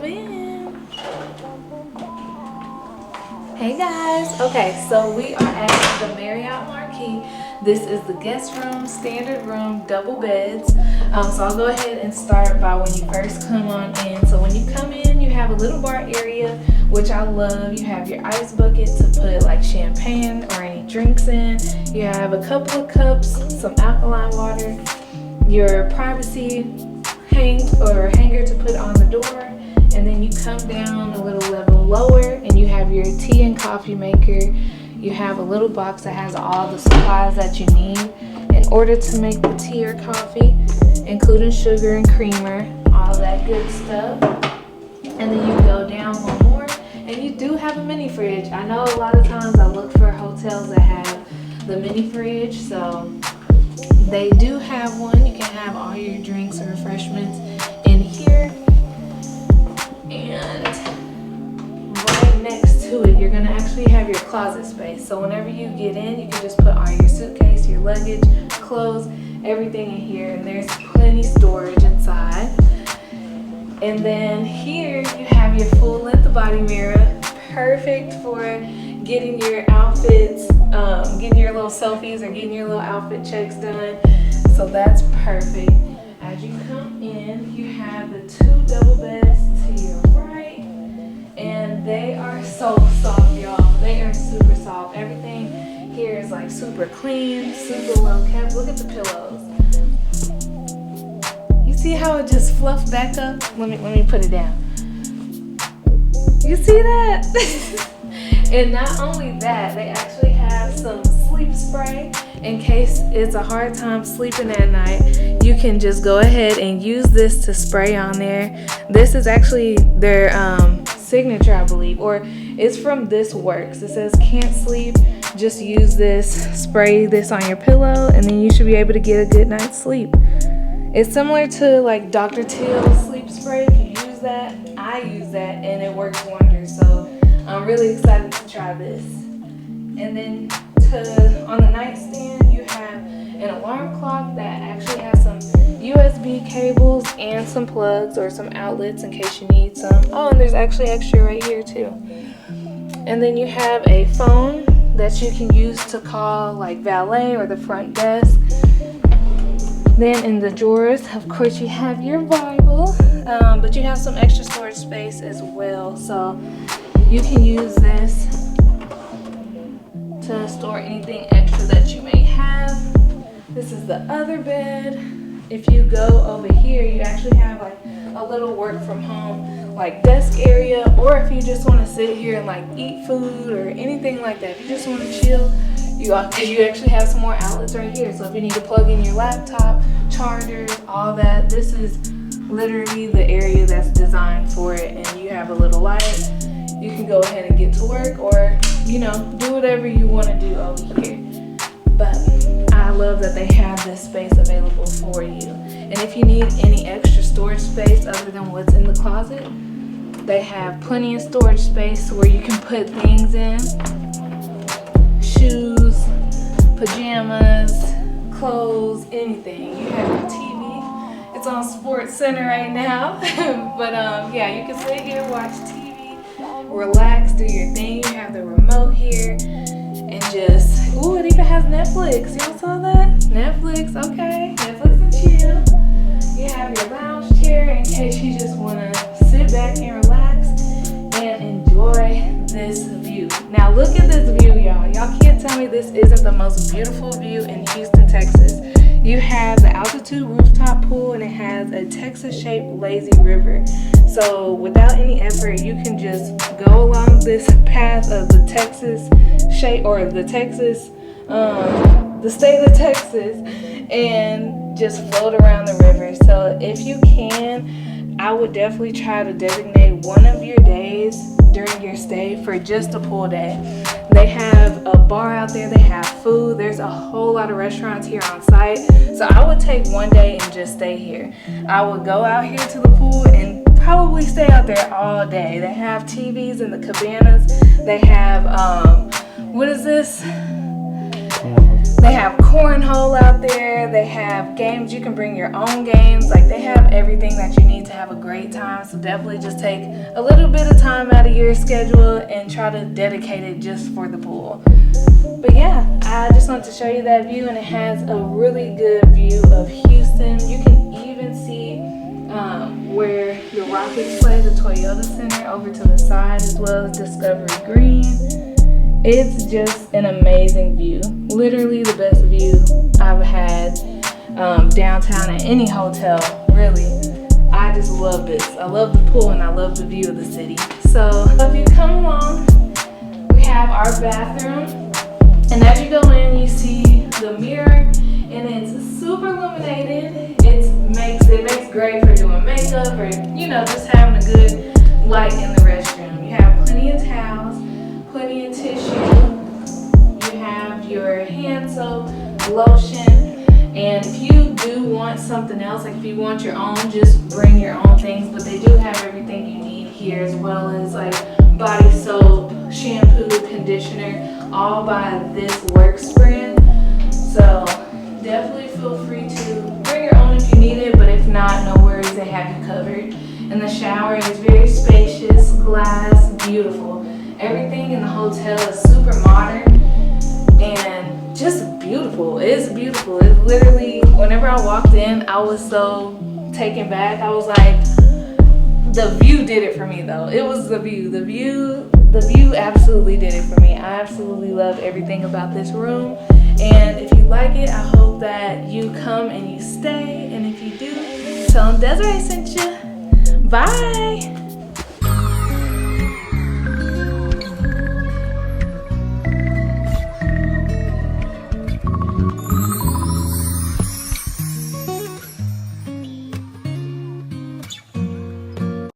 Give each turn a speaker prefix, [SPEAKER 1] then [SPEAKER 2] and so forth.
[SPEAKER 1] come in. Hey guys. Okay, so we are at the Marriott Marquis. This is the guest room, standard room, double beds. So I'll go ahead and start by when you first come on in. So when you come in, you have a little bar area, which I love. You have your ice bucket to put like champagne or any drinks in. You have a couple of cups, some alkaline water, your privacy hanger to put on the door, and then you come down a little level lower and you have your tea and coffee maker. You have a little box that has all the supplies that you need in order to make the tea or coffee, including sugar and creamer, all that good stuff. And then you go down one more and you do have a mini fridge. I know a lot of times I look for hotels that have the mini fridge, so they do have one. You can have all your drinks and refreshments in here. And right next to it, you're going to actually have your closet space. So whenever you get in, you can just put all your suitcase, your luggage, clothes, everything in here. And there's plenty storage inside. And then here you have your full length body mirror, perfect for getting your outfits, getting your little selfies or getting your little outfit checks done. So that's perfect. As you come in, you have the two double beds to your right, and they are so soft, y'all. They are super soft. Everything here is like super clean, super well kept. Look at the pillows. You see how it just fluffed back up? Let me put it down. You see that? And not only that, they actually have some sleep spray in case it's a hard time sleeping at night. You can just go ahead and use this to spray on there. This is actually their signature, I believe, or it's from This Works. It says can't sleep, just use this, spray this on your pillow, and then you should be able to get a good night's sleep. It's similar to like Dr. Teal's sleep spray. If you use that, I use that, and it works wonders. So I'm really excited to try this. And then on the nightstand, you have an alarm clock that actually has some USB cables and some plugs or some outlets in case you need some. Oh, and there's actually extra right here too. And then you have a phone that you can use to call like valet or the front desk. Then in the drawers, of course, you have your Bible, but you have some extra storage space as well. So you can use this to store anything extra that you may have. This is the other bed. If you go over here, you actually have like a little work from home like desk area, or if you just want to sit here and like eat food or anything like that. If you just want to chill, you actually have some more outlets right here. So if you need to plug in your laptop, chargers, all that, this is literally the area that's designed for it. And you have a little light. You can go ahead and get to work, or do whatever you want to do over here. But I love that they have this space available for you. And if you need any extra storage space other than what's in the closet, they have plenty of storage space where you can put things in. Shoes, pajamas, clothes, anything. You have your TV. It's on Sports Center right now. But yeah, you can sit here, watch TV, relax, do your thing. You have the remote here, and just, ooh, it even has Netflix. Y'all saw that? Netflix, okay. Netflix and chill. You have your lounge chair in case you just want to sit back and relax and enjoy this view. Now look at this view, y'all. Y'all can't tell me this isn't the most beautiful view in Houston, Texas. You have the altitude rooftop pool, and it has a Texas-shaped lazy river. So without any effort, you can just go along this path of the Texas shape, or the state of Texas, and just float around the river. So if you can, I would definitely try to designate one of your days during your stay for just a pool day. They have a bar out there, they have food, there's a whole lot of restaurants here on site. So I would take one day and just stay here. I would go out here to the pool and probably stay out there all day. They have TVs in the cabanas. They have, what is this? They have cornhole out there. They They have games. You can bring your own games. Like, they have everything that you need to have a great time. So definitely just take a little bit of time out of your schedule and try to dedicate it just for the pool. But yeah, I just wanted to show you that view, and it has a really good view of Houston. You can even see where the Rockets play, the Toyota Center, over to the side, as well as Discovery Green. It's just an amazing view. Literally the best view I've had downtown at any hotel, really. I just love this. I love the pool and I love the view of the city. So if you come along, we have our bathroom. And as you go in, you see the mirror, and it's super illuminated. It makes great for doing makeup or, just having a good light in the restroom. You have plenty of towels, plenty of tissue. You have your hand soap, lotion, and if you do want something else, like if you want your own, just bring your own things. But they do have everything you need here, as well as like body soap, shampoo, conditioner, all by this Works brand. So definitely feel free to bring your own if you need it, but if not, no worries, they have you covered. And the shower is very spacious, glass, beautiful. Everything in the hotel is super modern and just beautiful. It's beautiful. It's literally, whenever I walked in, I was so taken back. I was like, the view did it for me though. It was the view. The view absolutely did it for me. I absolutely love everything about this room. And if you like it, I hope that you come and you stay. And if you do, tell them Desiree sent you. Bye.